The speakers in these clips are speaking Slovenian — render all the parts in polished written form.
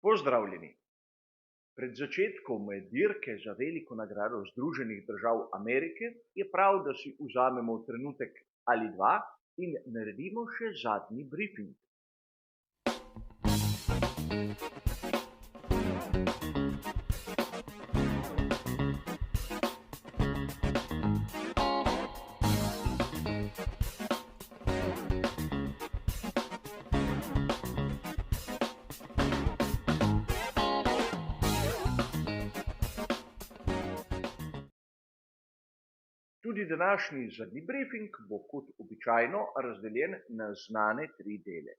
Pozdravljeni. Pred začetkom dirke za veliko nagrado Združenih držav Amerike je prav, da si vzamemo trenutek ali dva in naredimo še zadnji brifing. Tudi današnji zadnji brifing bo kot običajno razdeljen na znane tri dele.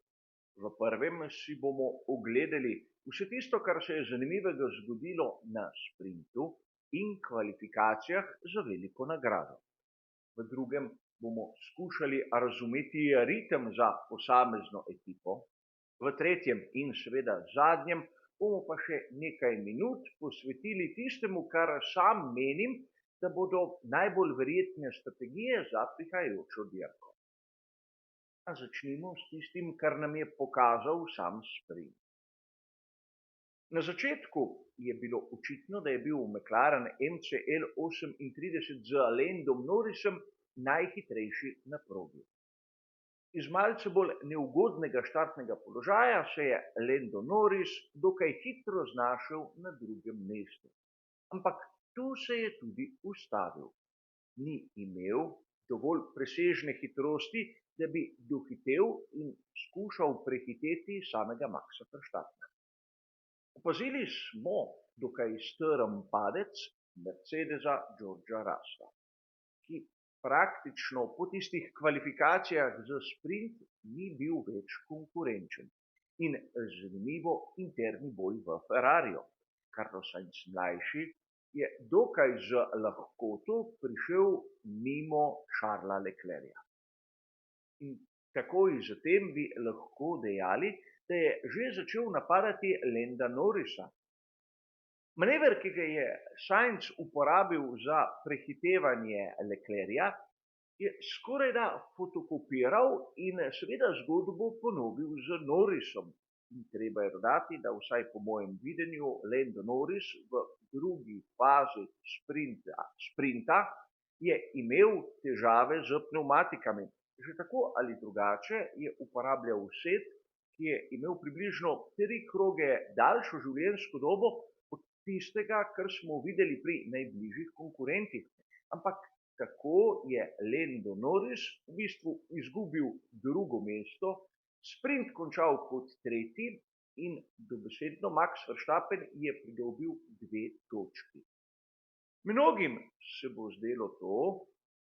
V prvem si bomo ogledali vse tisto, kar se je zanimivega zgodilo na sprintu in kvalifikacijah za veliko nagrado. V drugem bomo skušali razumeti ritem za posamezno ekipo. V tretjem in seveda zadnjem bomo pa še nekaj minut posvetili tistemu, kar sam menim, da bodo najbolj verjetne strategije za prihajajočo dirko. Začnimo s tistim, kar nam je pokazal sam sprint. Na začetku je bilo očitno, da je bil McLaren MCL 38 z Landom Norrisom najhitrejši na progi. Iz malce bolj neugodnega štartnega položaja se je Lando Norris dokaj hitro znašel na drugem mestu. Ampak tu se je tudi ustavil. Ni imel dovolj presežne hitrosti, da bi dohitel in skušal prehiteti samega Maxa Verstappena. Opazili smo dokaj strm padec Mercedesa Georgea Russella, ki praktično po tistih kvalifikacijah za sprint ni bil več konkurenčen. In zanimivo interni boj v Ferrariju. Carlos Sainz mlajši je dokaj z lahkoto prišel mimo Charlesa Leclerca. In takoj zatem bi lahko dejali, da je že začel napadati Landa Norrisa. Manever, ki ga je Sainz uporabil za prehitevanje Leclerca, je skorajda fotokopiral in seveda zgodbo ponovil z Norrisom. In treba je dodati, da vsaj po mojem videnju Lando Norris v drugi fazi sprinta je imel težave z pnevmatikami. Že tako ali drugače je uporabljal set, ki je imel približno 3 kroge daljšo življenjsko dobo od tistega, kar smo videli pri najbližjih konkurentih. Ampak tako je Lando Norris v bistvu izgubil drugo mesto, sprint končal kot tretji in dobesedno Max Verstappen je pridobil 2 točki. Mnogim se bo zdelo to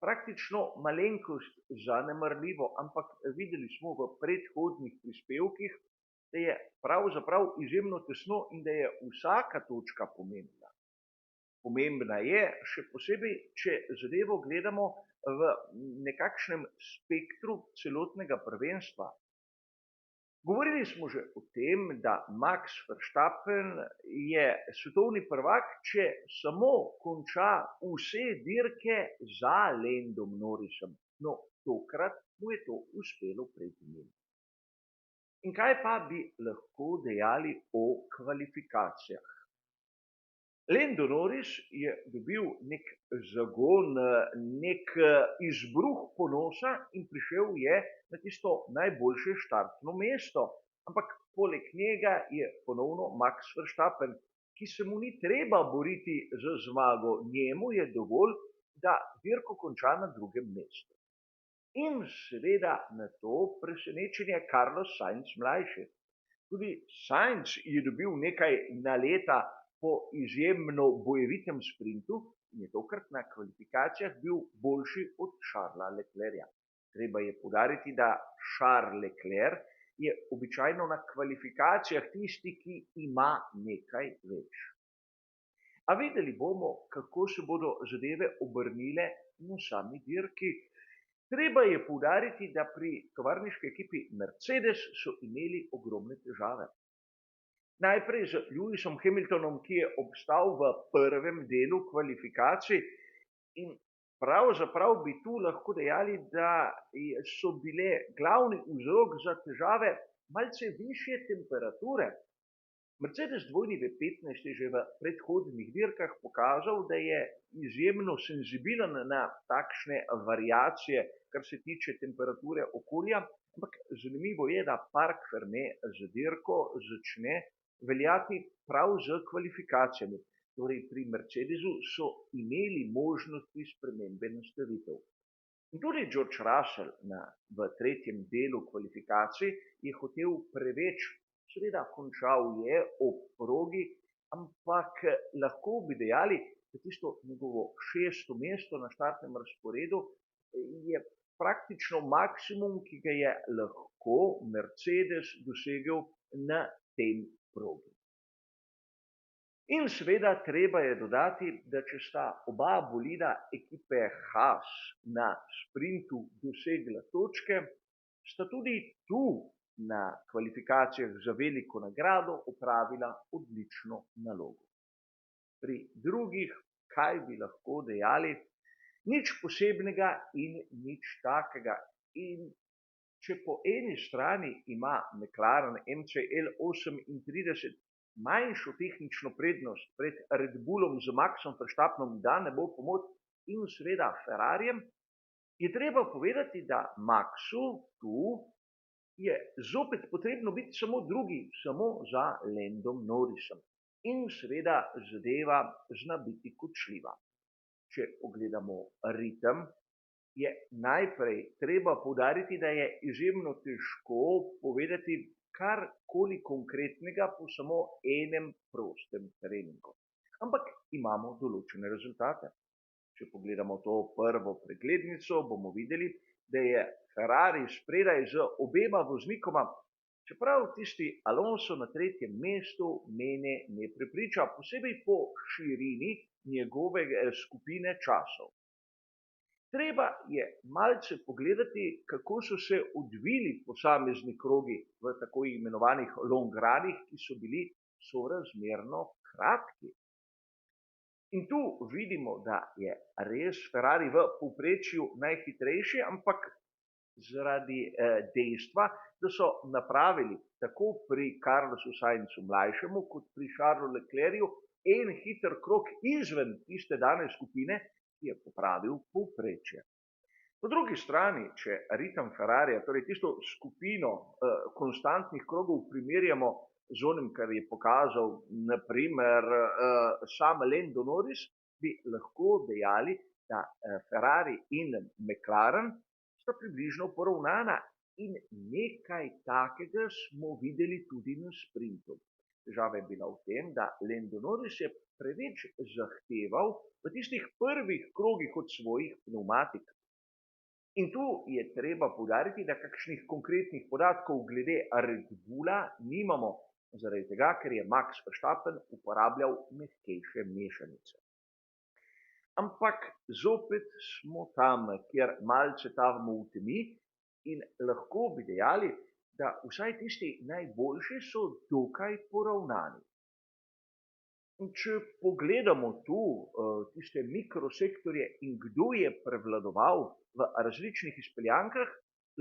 praktično malenkost zanemarljivo, ampak videli smo v predhodnih prispevkih, da je pravzaprav izjemno tesno in da je vsaka točka pomembna. Pomembna je, še posebej, če zadevo gledamo v nekakšnem spektru celotnega prvenstva. Govorili smo že o tem, da Max Verstappen je svetovni prvak, če samo konča vse dirke za Landom Norrisom. No, tokrat mu je to uspelo pred njim. In kaj pa bi lahko dejali o kvalifikacijah? Lando Norris je dobil nek zagon, nek izbruh ponosa in prišel je na tisto najboljše štartno mesto. Ampak poleg njega je ponovno Max Verstappen, ki se mu ni treba boriti za zmago, njemu je dovolj, da dirko konča na drugem mestu. In seveda na to presenečenje Carlos Sainz mlajši. Tudi Sainz je dobil nekaj naleta po izjemno bojevitem sprintu in je tokrat na kvalifikacijah bil boljši od Charlesa Leclerca. Treba je poudariti, da Charles Leclerc je običajno na kvalifikacijah tisti, ki ima nekaj več. A videli bomo, kako se bodo zadeve obrnile na sami dirki. Treba je poudariti, da pri tovarniški ekipi Mercedes so imeli ogromne težave. Najprej z Lewisom Hamiltonom, ki je obstal v prvem delu kvalifikacij in pravzaprav bi tu lahko dejali, da so bile glavni vzrok za težave malce višje temperature. Mercedes dvojni V15 je že v predhodnih dirkah pokazal, da je izjemno senzibilen na takšne variacije, kar se tiče temperature okolja, ampak zanimivo je, da Park Fermé z dirko začne veljati prav z kvalifikacijami. Torej pri Mercedesu so imeli možnosti spremembe nastavitev. In tudi George Russell v tretjem delu kvalifikacij je hotel preveč, seveda končal je ob progi, ampak lahko bi dejali, da tisto njegovo 6. mesto na štartnem razporedu je praktično maksimum, ki ga je lahko Mercedes dosegel na tem progi. In seveda treba je dodati, da če sta oba bolida ekipe Haas na sprintu dosegla točke, sta tudi tu na kvalifikacijah za veliko nagrado opravila odlično nalogo. Pri drugih, kaj bi lahko dejali, nič posebnega in nič takega. In če po eni strani ima McLaren MCL 38 manjšo tehnično prednost pred Red Bullom z Maxom Verstappenom, da ne bo pomot, in seveda Ferrarijem, je treba povedati, da Maxu tu je zopet potrebno biti samo drugi, samo za Landom Norrisom. In seveda zadeva zna biti kočljiva. Če pogledamo ritem, je najprej treba poudariti, da je izjemno težko povedati karkoli konkretnega po samo enem prostem treningu. Ampak imamo določene rezultate. Če pogledamo to prvo preglednico, bomo videli, da je Ferrari spredaj z obema voznikoma, čeprav tisti Alonso na 3. mestu mene ne prepriča, posebej po širini njegove skupine časov. Treba je malce pogledati, kako so se odvili posamezni krogi v tako imenovanih long runnih, ki so bili sorazmerno kratki. In tu vidimo, da je res Ferrari v povprečju najhitrejši, ampak zaradi dejstva, da so napravili tako pri Carlosu Sainzu mlajšemu, kot pri Charlesu Leclercu en hiter krog izven tiste dane skupine, ki je popravil povprečje. Po drugi strani, če ritem Ferrarija, torej tisto skupino konstantnih krogov primerjamo z onim, kar je pokazal naprimer sam Lando Norris, bi lahko dejali, da Ferrari in McLaren sta približno poravnana in nekaj takega smo videli tudi na sprintu. Težava je bila v tem, da Lando Norris je preveč zahteval v tistih prvih krogih od svojih pneumatik. In tu je treba poudariti, da kakšnih konkretnih podatkov glede Red Bulla nimamo, zaradi tega, ker je Max Verstappen uporabljal mehkejše mešanice. Ampak zopet smo tam, kjer malce tavamo v temi in lahko bi dejali, da vsaj tisti najboljši so dokaj poravnani. In če pogledamo tu tiste mikrosektorje in kdo je prevladoval v različnih izpeljankah,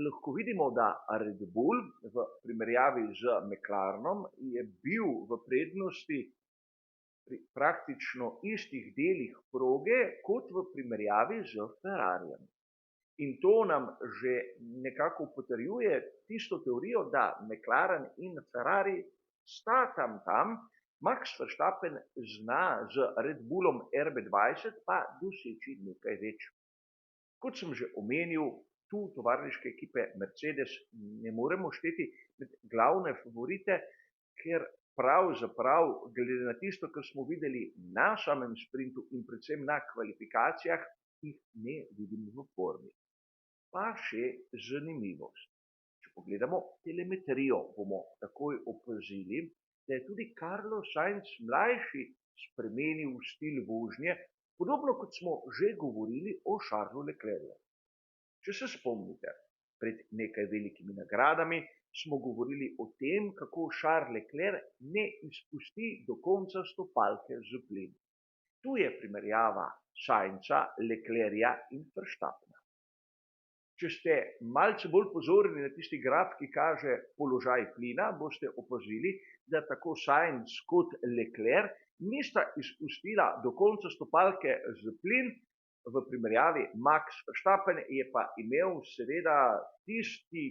lahko vidimo, da Red Bull v primerjavi z McLarenom je bil v prednosti pri praktično istih delih proge kot v primerjavi z Ferrarijem. In to nam že nekako potrjuje tisto teorijo, da McLaren in Ferrari sta tam, Max Verstappen zna z Red Bullom RB20 pa doseči nekaj več. Kot sem že omenil, tu tovarniške ekipe Mercedes ne moremo šteti med glavne favorite, ker pravzaprav, glede na tisto, kar smo videli na samem sprintu in predvsem na kvalifikacijah, jih ne vidim v formi. Pa še zanimivost. Če pogledamo telemetrijo, bomo takoj opazili, da je tudi Carlos Sainz mlajši spremenil stil vožnje, podobno kot smo že govorili o Charlesu Leclercu. Če se spomnite, pred nekaj velikimi nagradami smo govorili o tem, kako Charles Leclerc ne izpusti do konca stopalke z plin. Tu je primerjava Sainza, Leclerca in Verstappena. Če ste malce bolj pozorni na tisti graf, ki kaže položaj plina, boste opazili, da tako Sainz kot Leclerc nista izpustila do konca stopalke z plin, v primerjavi Max Verstappen je pa imel seveda tisti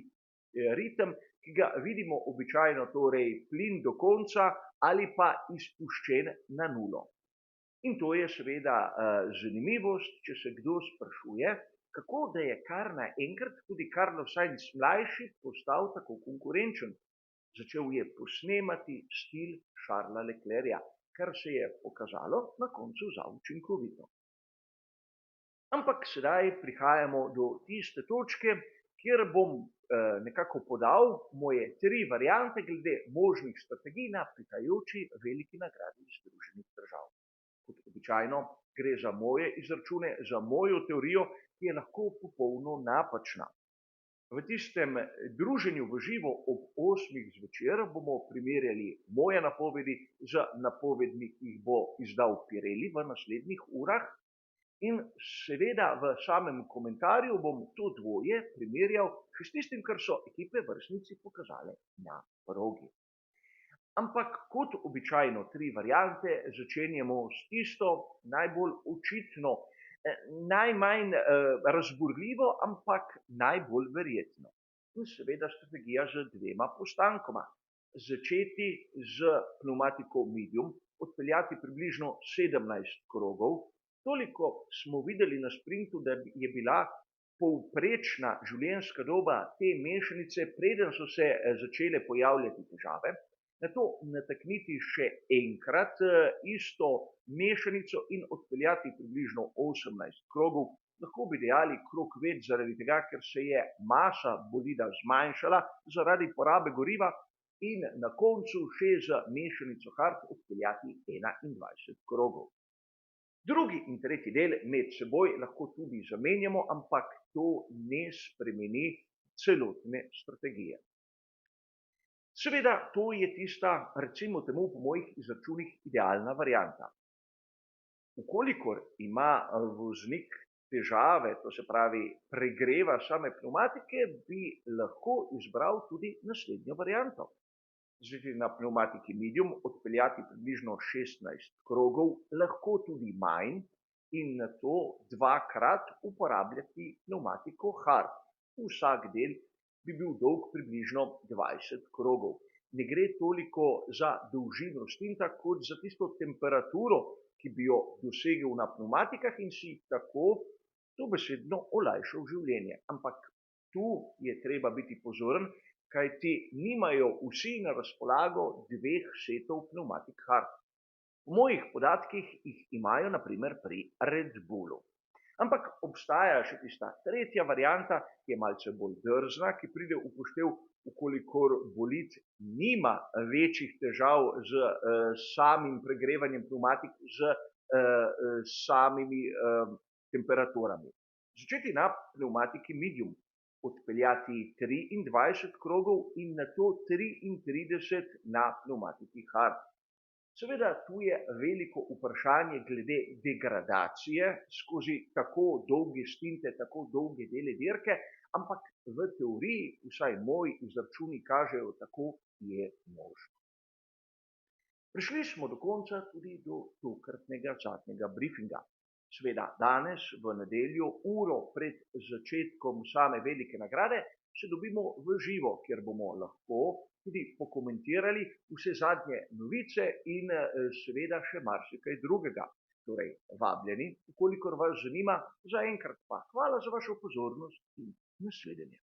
ritem, ki ga vidimo običajno, torej plin do konca ali pa izpuščen na nulo. In to je seveda zanimivost, če se kdo sprašuje, kako da je kar naenkrat tudi Carlos Sainz mlajši postal tako konkurenčen. Začel je posnemati stil Charlesa Leclerca, kar se je pokazalo na koncu za učinkovito. Ampak sedaj prihajamo do tiste točke, kjer bom nekako podal moje 3 variante glede možnih strategij na prihajajoči veliki nagradi Združenih držav. Kot običajno gre za moje izračune, za mojo teorijo, ki je lahko popolno napačna. V tistem druženju v živo ob 8. zvečer bomo primerjali moje napovedi z napovedmi, ki jih bo izdal Pirelli v naslednjih urah, in seveda v samem komentarju bom to dvoje primerjal še s tistim, kar so ekipe vrstnici pokazale na progi. Ampak kot običajno 3 variante začenjamo s tisto najbolj očitno, najmanj razburljivo, ampak najbolj verjetno. In seveda strategija z 2 postankoma. Začeti z pneumatiko medium, odpeljati približno 17 krogov. Toliko smo videli na sprintu, da je bila povprečna življenjska doba te mešanice, preden so se začele pojavljati težave. Nato natakniti še enkrat isto mešanico in odpeljati približno 18 krogov. Lahko bi dejali krog več zaradi tega, ker se je masa bolida zmanjšala zaradi porabe goriva, in na koncu še z mešanico hard odpeljati 21 krogov. Drugi in tretji del med seboj lahko tudi zamenjamo, ampak to ne spremeni celotne strategije. Seveda, to je tista, recimo temu po mojih izračunih, idealna varianta. Ukolikor ima voznik težave, to se pravi pregreva same pneumatike, bi lahko izbral tudi naslednjo varianto. Začeti na pneumatiki medium, odpeljati približno 16 krogov, lahko tudi manj, in nato 2-krat uporabljati pneumatiko hard. Vsak del bi bil dolg približno 20 krogov. Ne gre toliko za dolžino stinta, kot za tisto temperaturo, ki bi jo dosegel na pneumatikah in si tako dobesedno olajšal življenje. Ampak tu je treba biti pozoren, kajti nimajo vsi na razpolago 2 setov pneumatik hard. Po mojih podatkih jih imajo na primer pri Red Bullu. Ampak obstaja še tista tretja varianta, ki je malce bolj drzna, ki pride v upoštev, ukolikor bolid nima večjih težav z samim pregrevanjem pneumatik, z samimi temperaturami. Začeti na pneumatiki medium, odpeljati 23 krogov in nato 33 na pneumatiki hard. Seveda, tu je veliko vprašanje glede degradacije skozi tako dolge stinte, tako dolge dele dirke, ampak v teoriji, vsaj moji izračuni kažejo, tako je možno. Prišli smo do konca tudi do tokratnega zadnjega briefinga. Seveda, danes v nedeljo, uro pred začetkom same velike nagrade, se dobimo v živo, kjer bomo lahko tudi pokomentirali vse zadnje novice in seveda še marsikaj drugega. Torej, vabljeni, ukolikor vas zanima, zaenkrat pa hvala za vašo pozornost in nasvidenje.